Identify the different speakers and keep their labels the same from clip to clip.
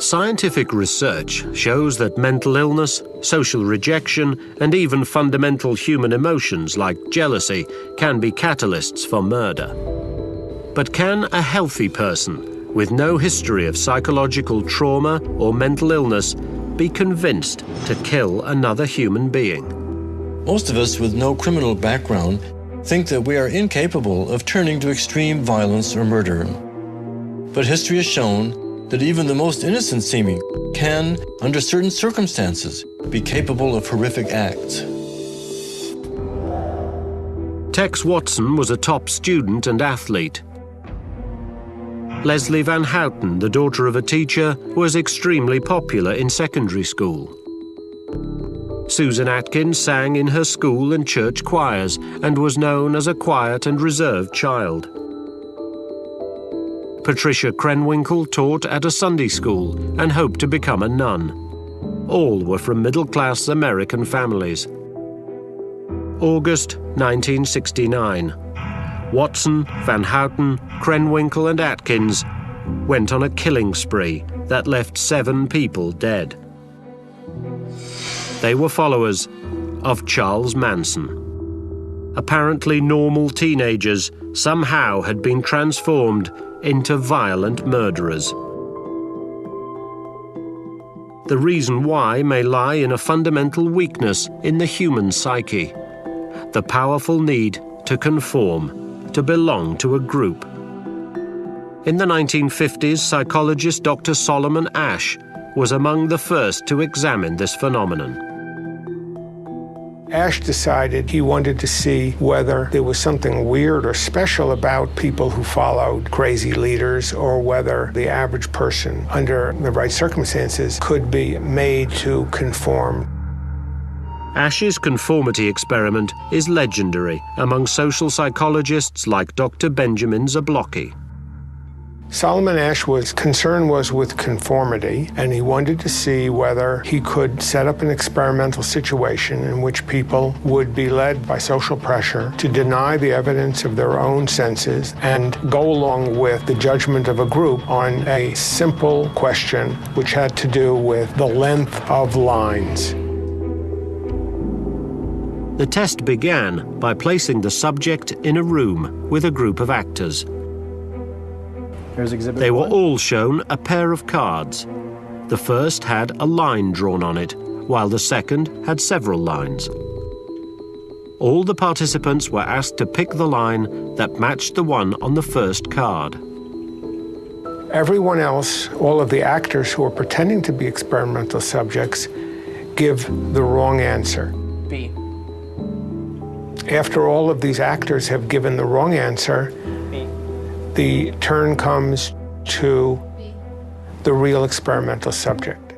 Speaker 1: Scientific research shows that mental illness, social rejection, and even fundamental human emotions like jealousy can be catalysts for murder. But can a healthy person with no history of psychological trauma or mental illness be convinced to kill another human being?
Speaker 2: Most of us with no criminal background think that we are incapable of turning to extreme violence or murder. But history has shown that even the most innocent seeming can, under certain circumstances, be capable of horrific acts.
Speaker 1: Tex Watson was a top student and athlete. Leslie Van Houten, the daughter of a teacher, was extremely popular in secondary school. Susan Atkins sang in her school and church choirs and was known as a quiet and reserved child. Patricia Krenwinkel taught at a Sunday school and hoped to become a nun. All were from middle-class American families. August 1969. Watson, Van Houten, Krenwinkel and Atkins went on a killing spree that left 7 people dead. They were followers of Charles Manson. Apparently normal teenagers somehow had been transformed into violent murderers. The reason why may lie in a fundamental weakness in the human psyche, the powerful need to conform, to belong to a group. In the 1950s, psychologist Dr. Solomon Asch was among the first to examine this phenomenon.
Speaker 3: Asch decided he wanted to see whether there was something weird or special about people who followed crazy leaders, or whether the average person, under the right circumstances, could be made to conform.
Speaker 1: Asch's conformity experiment is legendary among social psychologists like Dr. Benjamin Zablocki.
Speaker 3: Solomon Asch's concern was with conformity, and he wanted to see whether he could set up an experimental situation in which people would be led by social pressure to deny the evidence of their own senses and go along with the judgment of a group on a simple question which had to do with the length of lines.
Speaker 1: The test began by placing the subject in a room with a group of actors. They were all shown a pair of cards. The first had a line drawn on it, while the second had several lines. All the participants were asked to pick the line that matched the one on the first card.
Speaker 3: Everyone else, all of the actors who are pretending to be experimental subjects, give the wrong answer.
Speaker 4: B.
Speaker 3: After all of these actors have given the wrong answer, the turn comes to the real experimental subject.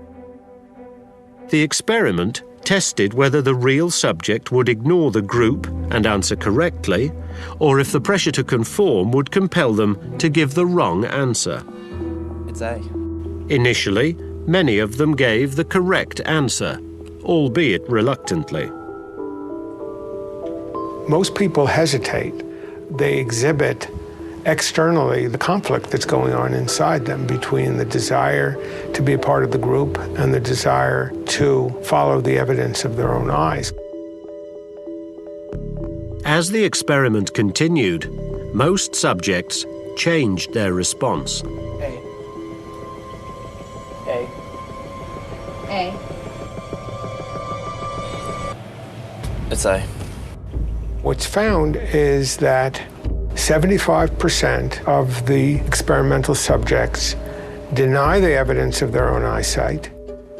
Speaker 1: The experiment tested whether the real subject would ignore the group and answer correctly, or if the pressure to conform would compel them to give the wrong answer.
Speaker 4: It's A.
Speaker 1: Initially, many of them gave the correct answer, albeit reluctantly.
Speaker 3: Most people hesitate. They exhibit externally the conflict that's going on inside them between the desire to be a part of the group and the desire to follow the evidence of their own eyes.
Speaker 1: As the experiment continued, most subjects changed their response.
Speaker 4: A. A.
Speaker 5: A.
Speaker 4: It's A.
Speaker 3: What's found is that 75% of the experimental subjects deny the evidence of their own eyesight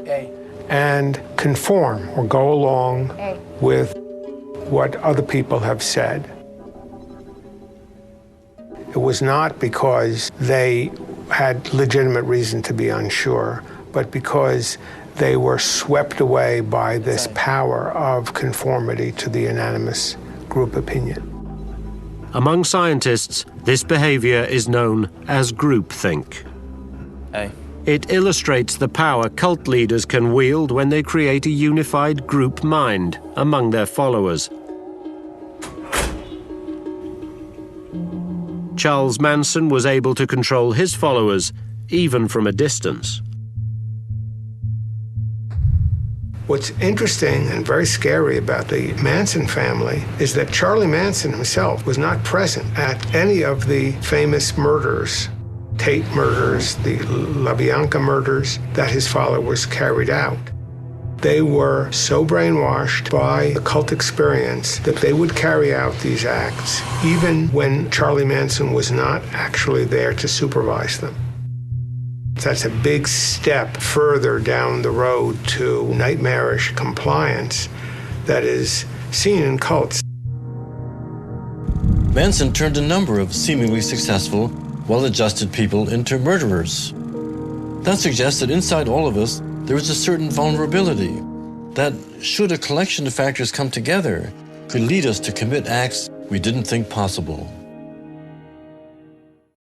Speaker 4: A.
Speaker 3: and conform or go along with what other people have said. It was not because they had legitimate reason to be unsure, but because they were swept away by this power of conformity to the unanimous group opinion.
Speaker 1: Among scientists, this behavior is known as groupthink.
Speaker 4: A.
Speaker 1: It illustrates the power cult leaders can wield when they create a unified group mind among their followers. Charles Manson was able to control his followers even from a distance.
Speaker 3: What's interesting and very scary about the Manson family is that Charlie Manson himself was not present at any of the famous murders, Tate murders, the LaBianca murders, that his followers carried out. They were so brainwashed by the cult experience that they would carry out these acts, even when Charlie Manson was not actually there to supervise them. That's a big step further down the road to nightmarish compliance that is seen in cults.
Speaker 2: Manson turned a number of seemingly successful, well-adjusted people into murderers. That suggests that inside all of us, there is a certain vulnerability that, should a collection of factors come together, could lead us to commit acts we didn't think possible.